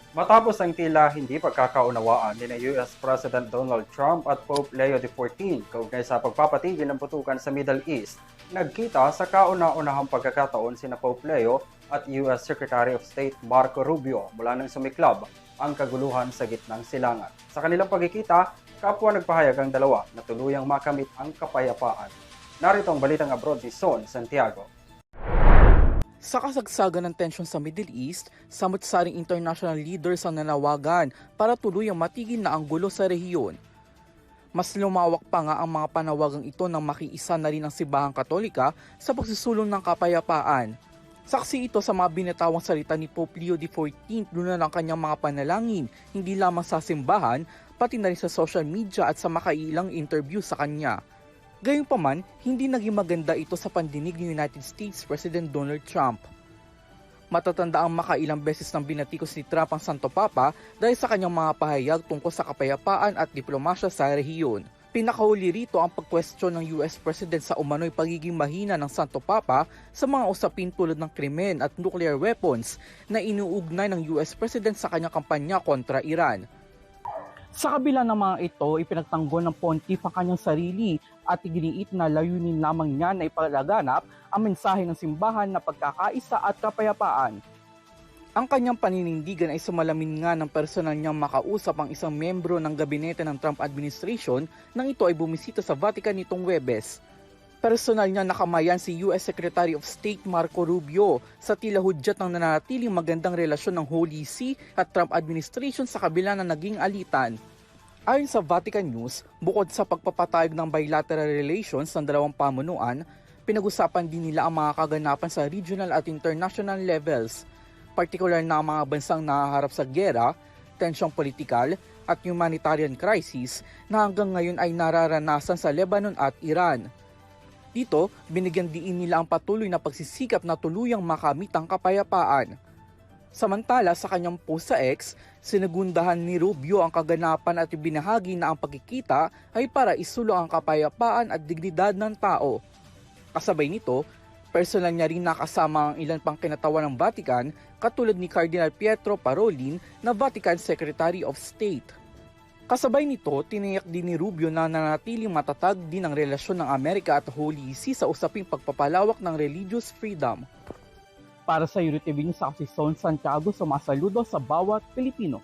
Matapos ang tila hindi pagkakaunawaan ni US President Donald Trump at Pope Leo XIV kaugnay sa pagpapatigil ng putukan sa Middle East, nagkita sa kauna-unahang pagkakataon sina Pope Leo at US Secretary of State Marco Rubio mula nang sumiklab ang kaguluhan sa gitnang silangan. Sa kanilang pagkikita, kapwa nagpahayag ang dalawa na tuluyang makamit ang kapayapaan. Narito ang balitang abroad ni Son Santiago. Sa kasagsagan ng tensyon sa Middle East, samut-saring international leaders ang nanawagan para tuluyang matigil na ang gulo sa rehiyon. Mas lumawak pa nga ang mga panawagang ito nang makiisa na rin ang Simbahang Katolika sa pagsusulong ng kapayapaan. Saksi ito sa mga binatawang salita ni Pope Leo XIV luna ng kanyang mga panalangin, hindi lamang sa simbahan, pati na rin sa social media at sa makailang interview sa kanya. Gayunpaman, hindi naging maganda ito sa pandinig ni United States President Donald Trump. Matatanda ang makailang beses nang binatikos ni Trump ang Santo Papa dahil sa kanyang mga pahayag tungkol sa kapayapaan at diplomasya sa rehiyon. Pinakahuli rito ang pagkwestiyon ng US President sa umano'y pagiging mahina ng Santo Papa sa mga usapin tulad ng krimen at nuclear weapons na inuugnay ng US President sa kanyang kampanya kontra Iran. Sa kabila ng mga ito, ipinagtanggol ng Pontiff ang kanyang sarili at iginiit na layunin lamang niya na ipalaganap ang mensahe ng simbahan na pagkakaisa at kapayapaan. Ang kanyang paninindigan ay sumalamin nga ng personal niyang makausap ang isang membro ng gabinete ng Trump administration nang ito ay bumisita sa Vatican nitong Huwebes. Personal niya nakamayan si US Secretary of State Marco Rubio sa tila hudyat ng nananatiling magandang relasyon ng Holy See at Trump administration sa kabila na naging alitan. Ayon sa Vatican News, bukod sa pagpapatayag ng bilateral relations ng dalawang pamunuan, pinag-usapan din nila ang mga kaganapan sa regional at international levels, partikular na ang mga bansang nahaharap sa giyera, tensyong politikal at humanitarian crisis na hanggang ngayon ay nararanasan sa Lebanon at Iran. Dito, binigyan diin nila ang patuloy na pagsisikap na tuluyang makamit ang kapayapaan. Samantala sa kanyang post sa X, sinagundahan ni Rubio ang kaganapan at ibinahagi na ang pagkikita ay para isulong ang kapayapaan at dignidad ng tao. Kasabay nito, personal niya rin nakasama ang ilan pang kinatawan ng Vatican katulad ni Cardinal Pietro Parolin na Vatican Secretary of State. Kasabay nito, tiniyak din ni Rubio na nanatiling matatag din ang relasyon ng Amerika at Holy See sa usaping pagpapalawak ng religious freedom. Para sa EuroTV News, ako si Son Santiago, sumasaludo sa bawat Pilipino.